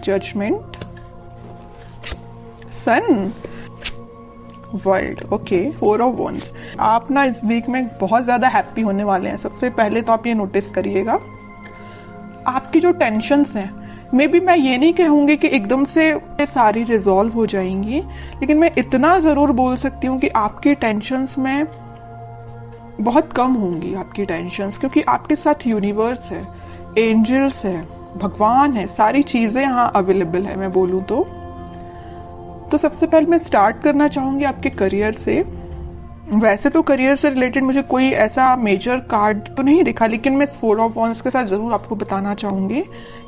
Judgement, sun, world. Okay, 4 of wands. आप ना इस वीक में बहुत ज्यादा हैप्पी होने वाले हैं। सबसे पहले तो आप ये नोटिस करिएगा, आपकी जो टेंशन्स हैं, मे बी मैं ये नहीं कहूंगी कि एकदम से सारी रिजॉल्व हो जाएंगी, लेकिन मैं इतना जरूर बोल सकती हूँ कि आपकी टेंशन्स में बहुत कम होंगी आपकी टेंशन्स, क्योंकि आपके साथ यूनिवर्स है, एंजल्स है, भगवान है, सारी चीजें यहाँ अवेलेबल है मैं बोलूँ तो सबसे पहले मैं स्टार्ट करना चाहूंगी आपके करियर से। वैसे तो करियर से रिलेटेड मुझे कोई ऐसा मेजर कार्ड तो नहीं दिखा, लेकिन मैं 4 ऑफ वॉन्ड्स के साथ जरूर आपको बताना चाहूंगी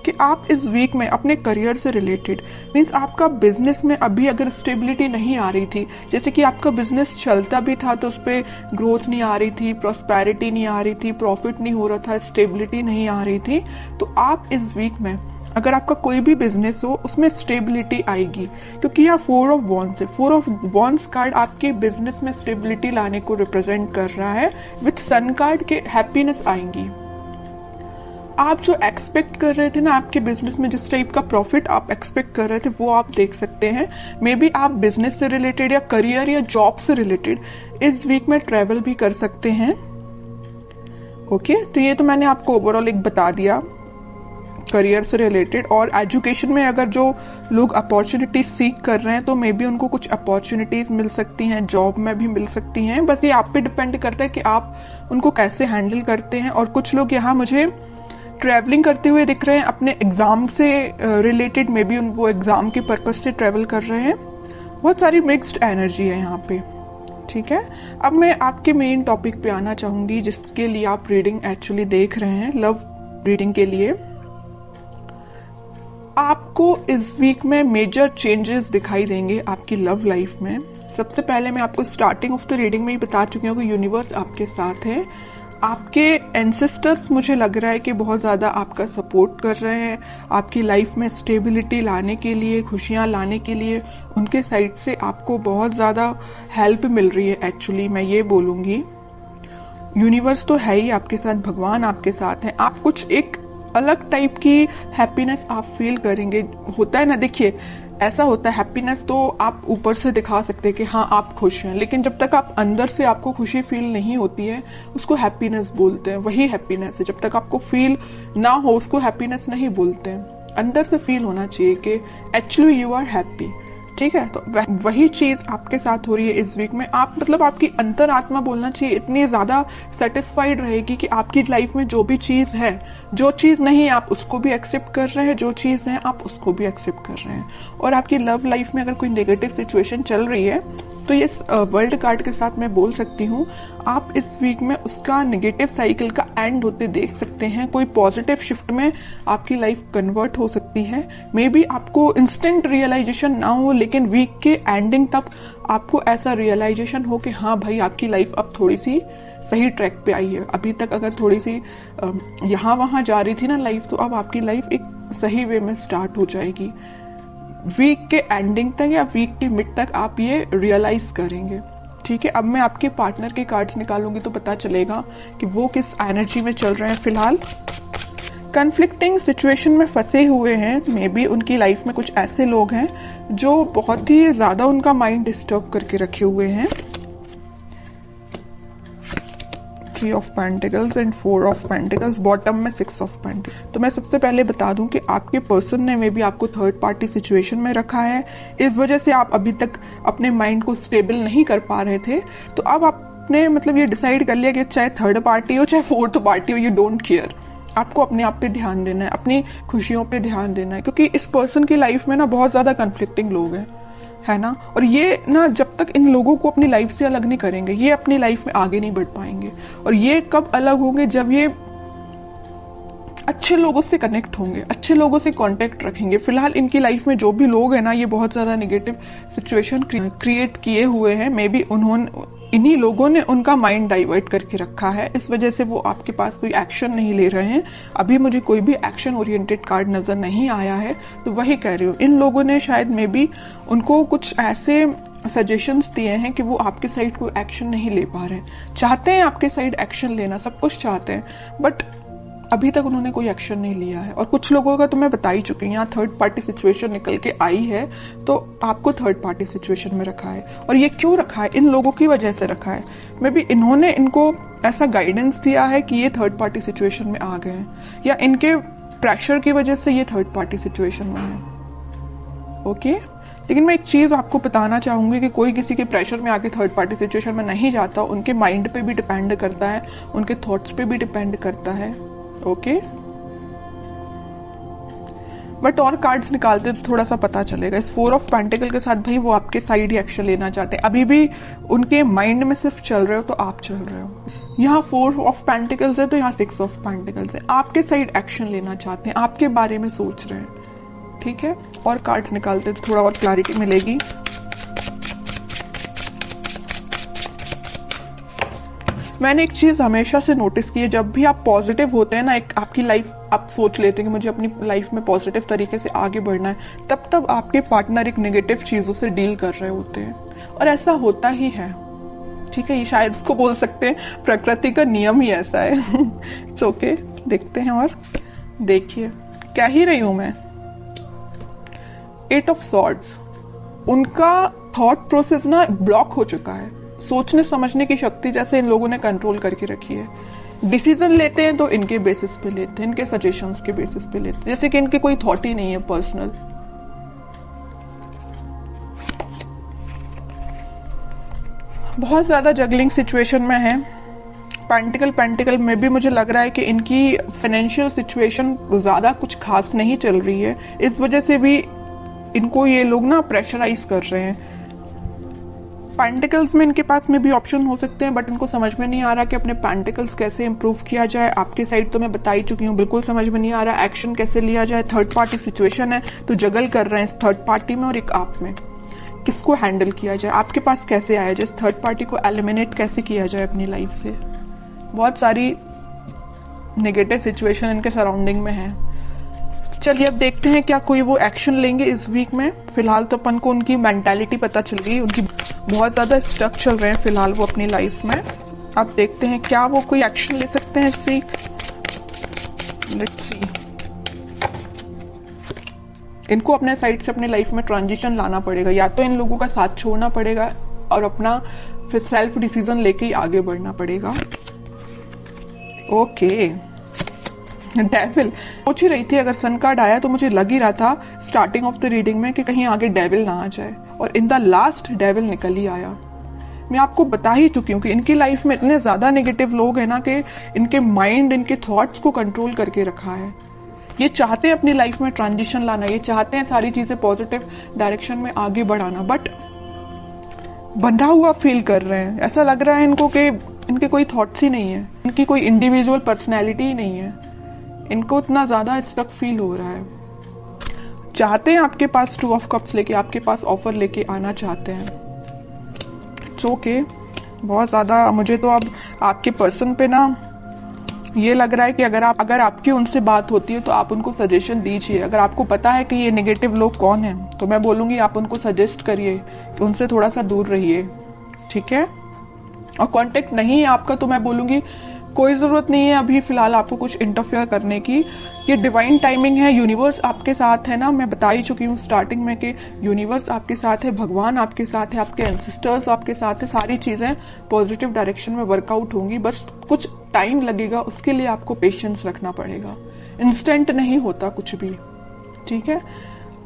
कि आप इस वीक में अपने करियर से रिलेटेड, मीन्स आपका बिजनेस में अभी अगर स्टेबिलिटी नहीं आ रही थी, जैसे कि आपका बिजनेस चलता भी था तो उस पर ग्रोथ नहीं आ रही थी, प्रॉस्पेरिटी नहीं आ रही थी, प्रॉफिट नहीं हो रहा था, स्टेबिलिटी नहीं आ रही थी, तो आप इस वीक में अगर आपका कोई भी बिजनेस हो उसमें स्टेबिलिटी आएगी, क्योंकि यहाँ 4 ऑफ वॉन्ड्स है। 4 ऑफ वॉन्ड्स कार्ड आपके बिजनेस में स्टेबिलिटी लाने को रिप्रेजेंट कर रहा है। विथ सन कार्ड के हैप्पीनेस आएंगी। आप जो एक्सपेक्ट कर रहे थे ना आपके बिजनेस में, जिस टाइप का प्रॉफिट आप एक्सपेक्ट कर रहे थे वो आप देख सकते हैं। मे बी आप बिजनेस से रिलेटेड या करियर या जॉब से रिलेटेड इस वीक में ट्रेवल भी कर सकते हैं। ओके, तो ये तो मैंने आपको ओवरऑल एक बता दिया करियर से रिलेटेड। और एजुकेशन में अगर जो लोग अपॉर्चुनिटीज सीख कर रहे हैं तो मे बी उनको कुछ अपॉर्चुनिटीज मिल सकती हैं, जॉब में भी मिल सकती हैं। बस ये आप पे डिपेंड करता है कि आप उनको कैसे हैंडल करते हैं। और कुछ लोग यहाँ मुझे ट्रैवलिंग करते हुए दिख रहे हैं अपने एग्जाम से रिलेटेड, मे बी वो एग्जाम के पर्पज से ट्रैवल कर रहे हैं। बहुत सारी मिक्स्ड एनर्जी है यहाँ पे। ठीक है, अब मैं आपके मेन टॉपिक पे आना चाहूंगी जिसके लिए आप रीडिंग एक्चुअली देख रहे हैं, लव रीडिंग के लिए। आपको इस वीक में मेजर चेंजेस दिखाई देंगे आपकी लव लाइफ में। सबसे पहले मैं आपको स्टार्टिंग ऑफ द रीडिंग में ही बता चुकी हूँ कि यूनिवर्स आपके साथ है। आपके एंसेस्टर्स मुझे लग रहा है कि बहुत ज्यादा आपका सपोर्ट कर रहे हैं आपकी लाइफ में स्टेबिलिटी लाने के लिए, खुशियां लाने के लिए। उनके साइड से आपको बहुत ज्यादा हेल्प मिल रही है। एक्चुअली मैं ये बोलूंगी यूनिवर्स तो है ही आपके साथ, भगवान आपके साथ है। आप कुछ एक अलग टाइप की हैप्पीनेस आप फील करेंगे। होता है ना, देखिए ऐसा होता है, हैप्पीनेस तो आप ऊपर से दिखा सकते हैं कि हाँ आप खुश हैं, लेकिन जब तक आप अंदर से आपको खुशी फील नहीं होती है उसको हैप्पीनेस बोलते हैं। वही हैप्पीनेस है, जब तक आपको फील ना हो उसको हैप्पीनेस नहीं बोलते हैं। अंदर से फील होना चाहिए कि एक्चुअली यू आर हैप्पी। ठीक है, तो वही चीज आपके साथ हो रही है इस वीक में। आप मतलब आपकी अंतरात्मा बोलना चाहिए इतनी ज्यादा सेटिस्फाइड रहेगी कि आपकी लाइफ में जो भी चीज है, जो चीज नहीं आप उसको भी एक्सेप्ट कर रहे हैं, जो चीज है आप उसको भी एक्सेप्ट कर रहे हैं। और आपकी लव लाइफ में अगर कोई नेगेटिव सिचुएशन चल रही है तो ये वर्ल्ड कार्ड के साथ मैं बोल सकती हूँ आप इस वीक में उसका नेगेटिव साइकिल का एंड होते देख सकते हैं। कोई पॉजिटिव शिफ्ट में आपकी लाइफ कन्वर्ट हो सकती है। मे बी आपको इंस्टेंट रियलाइजेशन ना हो, लेकिन वीक के एंडिंग तक आपको ऐसा रियलाइजेशन हो कि हाँ भाई आपकी लाइफ अब थोड़ी सी सही ट्रैक पे आई है। अभी तक अगर थोड़ी सी यहाँ वहां जा रही थी ना लाइफ, तो अब आपकी लाइफ एक सही वे में स्टार्ट हो जाएगी। वीक के एंडिंग तक या वीक के मिड तक आप ये रियलाइज करेंगे। ठीक है, अब मैं आपके पार्टनर के कार्ड्स निकालूंगी तो पता चलेगा कि वो किस एनर्जी में चल रहे हैं फिलहाल। कन्फ्लिक्टिंग सिचुएशन में फंसे हुए हैं। मे बी उनकी लाइफ में कुछ ऐसे लोग हैं जो बहुत ही ज्यादा उनका माइंड डिस्टर्ब करके रखे हुए हैं। 3 of pentacles and 4 of pentacles, bottom में 6 ऑफ पेंटिकल्स। तो मैं सबसे पहले बता दूं कि आपके पर्सन ने मे बी आपको थर्ड पार्टी सिचुएशन में रखा है। इस वजह से आप अभी तक अपने माइंड को स्टेबल नहीं कर पा रहे थे। तो अब आपने मतलब ये डिसाइड कर लिया कि चाहे थर्ड पार्टी हो चाहे फोर्थ पार्टी हो, यू डोंट केयर। आपको अपने आप पे ध्यान देना है, अपनी खुशियों पे ध्यान देना है, क्योंकि इस पर्सन की लाइफ में ना बहुत ज्यादा कन्फ्लिक्टिंग लोग हैं, है ना। और ये ना जब तक इन लोगों को अपनी लाइफ से अलग नहीं करेंगे ये अपनी लाइफ में आगे नहीं बढ़ पाएंगे। और ये कब अलग होंगे, जब ये अच्छे लोगों से कनेक्ट होंगे, अच्छे लोगों से कांटेक्ट रखेंगे। फिलहाल इनकी लाइफ में जो भी लोग हैं ना ये बहुत ज्यादा नेगेटिव सिचुएशन क्रिएट किए हुए हैं। मे बी इन्हीं लोगों ने उनका माइंड डाइवर्ट करके रखा है, इस वजह से वो आपके पास कोई एक्शन नहीं ले रहे हैं। अभी मुझे कोई भी एक्शन ओरिएंटेड कार्ड नजर नहीं आया है, तो वही कह रही हूँ इन लोगों ने शायद मे बी उनको कुछ ऐसे सजेशंस दिए हैं कि वो आपके साइड कोई एक्शन नहीं ले पा रहे हैं। चाहते हैं आपके साइड एक्शन लेना, सब कुछ चाहते हैं, बट अभी तक उन्होंने कोई एक्शन नहीं लिया है। और कुछ लोगों का तो मैं बता ही चुकी हूँ, यहाँ थर्ड पार्टी सिचुएशन निकल के आई है, तो आपको थर्ड पार्टी सिचुएशन में रखा है। और ये क्यों रखा है? इन लोगों की वजह से रखा है। मे बी इन्होंने इनको ऐसा गाइडेंस दिया है कि ये थर्ड पार्टी सिचुएशन में आ गए हैं, या इनके प्रेशर की वजह से ये थर्ड पार्टी सिचुएशन में है। ओके, लेकिन मैं एक चीज आपको बताना चाहूंगी कि कोई किसी के प्रेशर में आके थर्ड पार्टी सिचुएशन में नहीं जाता। उनके माइंड पे भी डिपेंड करता है, उनके थॉट्स पे भी डिपेंड करता है। ओके, बट और कार्ड्स निकालते तो थोड़ा सा पता चलेगा। इस 4 ऑफ पेंटिकल के साथ भाई वो आपके साइड ही एक्शन लेना चाहते हैं। अभी भी उनके माइंड में सिर्फ चल रहे हो तो आप चल रहे हो। यहाँ 4 ऑफ पेंटिकल्स है तो यहाँ 6 ऑफ पेंटिकल्स है। आपके साइड एक्शन लेना चाहते हैं, आपके बारे में सोच रहे हैं। ठीक है, और कार्ड्स निकालते तो थोड़ा और क्लैरिटी मिलेगी। मैंने एक चीज हमेशा से नोटिस की है, जब भी आप पॉजिटिव होते हैं ना, एक आपकी लाइफ आप सोच लेते हैं कि मुझे अपनी लाइफ में पॉजिटिव तरीके से आगे बढ़ना है, तब आपके पार्टनर एक नेगेटिव चीजों से डील कर रहे होते हैं। और ऐसा होता ही है। ठीक है, ये शायद इसको बोल सकते हैं प्रकृति का नियम ही ऐसा है। इट्स ओके, देखते हैं। और देखिए क्या ही रही हूं मैं, 8 ऑफ सॉर्ड्स। उनका थॉट प्रोसेस ना ब्लॉक हो चुका है। सोचने समझने की शक्ति जैसे इन लोगों ने कंट्रोल करके रखी है। डिसीजन लेते हैं तो इनके बेसिस पे लेते हैं, इनके सजेशंस के बेसिस पे लेते हैं, जैसे कि इनके कोई थॉट ही नहीं है पर्सनल। बहुत ज्यादा जगलिंग सिचुएशन में है। पेंटिकल में भी मुझे लग रहा है कि इनकी फाइनेंशियल सिचुएशन ज्यादा कुछ खास नहीं चल रही है। इस वजह से भी इनको ये लोग ना प्रेशराइज कर रहे हैं। पेंटिकल्स में इनके पास में भी ऑप्शन हो सकते हैं, बट इनको समझ में नहीं आ रहा कि अपने पेंटिकल्स कैसे इंप्रूव किया जाए। आपके साइड तो मैं बता ही चुकी हूँ, बिल्कुल समझ में नहीं आ रहा एक्शन कैसे लिया जाए। थर्ड पार्टी सिचुएशन है तो जगल कर रहे हैं इस थर्ड पार्टी में और एक आप में। किसको हैंडल किया जाए, आपके पास कैसे आया जाए, इस थर्ड पार्टी को एलिमिनेट कैसे किया जाए अपनी लाइफ से। बहुत सारी नेगेटिव सिचुएशन इनके सराउंडिंग में है। चलिए अब देखते हैं क्या कोई वो एक्शन लेंगे इस वीक में। फिलहाल तो अपन को उनकी मेंटालिटी पता चल गई, उनकी बहुत ज्यादा स्टक चल रहे हैं फिलहाल वो अपनी लाइफ में। अब देखते हैं क्या वो कोई एक्शन ले सकते हैं इस वीक। Let's see. इनको अपने साइड से अपने लाइफ में ट्रांजिशन लाना पड़ेगा, या तो इन लोगों का साथ छोड़ना पड़ेगा और अपना फिर सेल्फ डिसीजन लेके ही आगे बढ़ना पड़ेगा। ओके, डेविल सोच ही रही थी, अगर सन कार्ड आया तो मुझे लग ही रहा था स्टार्टिंग ऑफ द रीडिंग में कि कहीं आगे डेविल ना आ जाए, और इन द लास्ट डेविल निकल ही आया। मैं आपको बता ही चुकी हूँ कि इनकी लाइफ में इतने ज्यादा नेगेटिव लोग हैं ना कि इनके माइंड इनके थॉट्स को कंट्रोल करके रखा है। ये चाहते हैं अपनी लाइफ में ट्रांजिशन लाना, ये चाहते हैं सारी चीजें पॉजिटिव डायरेक्शन में आगे बढ़ाना, बट बंधा हुआ फील कर रहे हैं। ऐसा लग रहा है इनको कि इनके कोई थॉट्स ही नहीं है, इनकी कोई इंडिविजुअल पर्सनैलिटी ही नहीं है। इनको इतना ज्यादा स्टक फील हो रहा है। चाहते हैं आपके पास 2 ऑफ कप्स लेके, आपके पास ऑफर लेके आना चाहते हैं। It's okay. बहुत ज्यादा मुझे तो अब आपके पर्सन पे ना ये लग रहा है कि अगर आपकी उनसे बात होती है तो आप उनको सजेशन दीजिए। अगर आपको पता है कि ये नेगेटिव लोग कौन हैं तो मैं बोलूंगी आप उनको सजेस्ट करिए कि उनसे थोड़ा सा दूर रहिए। ठीक है, और कांटेक्ट नहीं है आपका तो मैं बोलूंगी कोई जरूरत नहीं है अभी फिलहाल आपको कुछ इंटरफेयर करने की। ये डिवाइन टाइमिंग है, यूनिवर्स आपके साथ है ना। मैं बता ही चुकी हूँ स्टार्टिंग में कि यूनिवर्स आपके साथ है, भगवान आपके साथ है, आपके एंसेस्टर्स आपके साथ है। सारी चीजें पॉजिटिव डायरेक्शन में वर्कआउट होंगी, बस कुछ टाइम लगेगा, उसके लिए आपको पेशेंस रखना पड़ेगा। इंस्टेंट नहीं होता कुछ भी। ठीक है,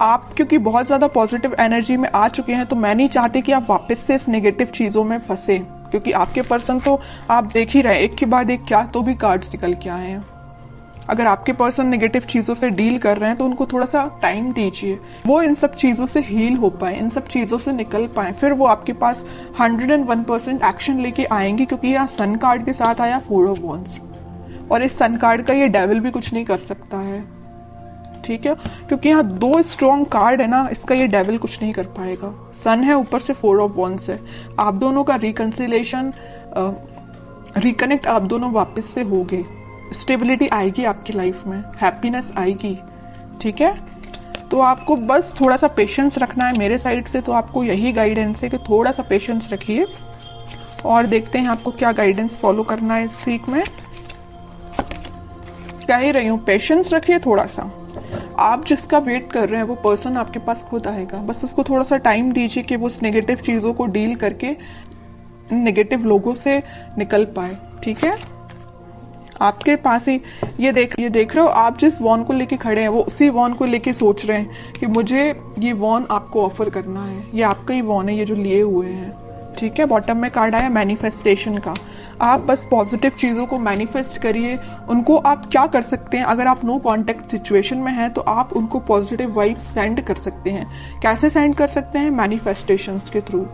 आप क्योंकि बहुत ज्यादा पॉजिटिव एनर्जी में आ चुके हैं तो मैं नहीं चाहती कि आप वापस से इस नेगेटिव चीजों में फंसे, क्योंकि आपके पर्सन तो आप देख ही रहे एक के बाद एक क्या तो भी कार्ड्स निकल के आए हैं। अगर आपके पर्सन नेगेटिव चीजों से डील कर रहे हैं तो उनको थोड़ा सा टाइम दीजिए, वो इन सब चीजों से हील हो पाए, इन सब चीजों से निकल पाए, फिर वो आपके पास 101% एक्शन लेके आएंगे। क्योंकि यहाँ सन कार्ड के साथ आया 4 ऑफ वॉन्ड्स, और इस सन कार्ड का ये डेविल भी कुछ नहीं कर सकता है। ठीक है, क्योंकि यहाँ 2 स्ट्रॉन्ग कार्ड है ना, इसका ये डेविल कुछ नहीं कर पाएगा। सन है, ऊपर से 4 ऑफ वॉन्ड्स है। आप दोनों का रिकंसिलेशन रिकनेक्ट आप दोनों वापस से होगे, स्टेबिलिटी आएगी आपकी लाइफ में, हैप्पीनेस आएगी। ठीक है, तो आपको बस थोड़ा सा पेशेंस रखना है मेरे साइड से। तो आपको यही गाइडेंस है कि थोड़ा सा पेशेंस रखिए, और देखते हैं आपको क्या गाइडेंस फॉलो करना है इस वीक में। कह ही रही हूँ, पेशेंस रखिए थोड़ा सा। आप जिसका वेट कर रहे हैं वो पर्सन आपके पास खुद आएगा, बस उसको थोड़ा सा टाइम दीजिए कि वो उस नेगेटिव चीजों को डील करके नेगेटिव लोगों से निकल पाए। ठीक है, आपके पास ही ये देख रहे हो, आप जिस वॉन को लेके खड़े हैं वो उसी वॉन को लेके सोच रहे हैं कि मुझे ये वॉन आपको ऑफर करना है, ये आपका ही वॉन है ये जो लिए हुए हैं। ठीक है, बॉटम में कार्ड आया मैनिफेस्टेशन का। आप बस पॉजिटिव चीजों को मैनिफेस्ट करिए। उनको आप क्या कर सकते हैं, अगर आप नो कांटेक्ट सिचुएशन में हैं तो आप उनको पॉजिटिव वाइब्स सेंड कर सकते हैं। कैसे सेंड कर सकते हैं? मैनिफेस्टेशंस के थ्रू।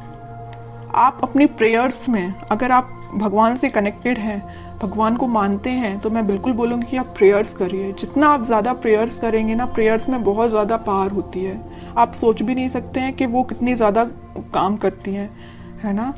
आप अपनी प्रेयर्स में, अगर आप भगवान से कनेक्टेड हैं, भगवान को मानते हैं, तो मैं बिल्कुल बोलूंगी कि आप प्रेयर्स करिए। जितना आप ज्यादा प्रेयर्स करेंगे ना, प्रेयर्स में बहुत ज्यादा पावर होती है। आप सोच भी नहीं सकते हैं कि वो कितनी ज्यादा काम करती है ना।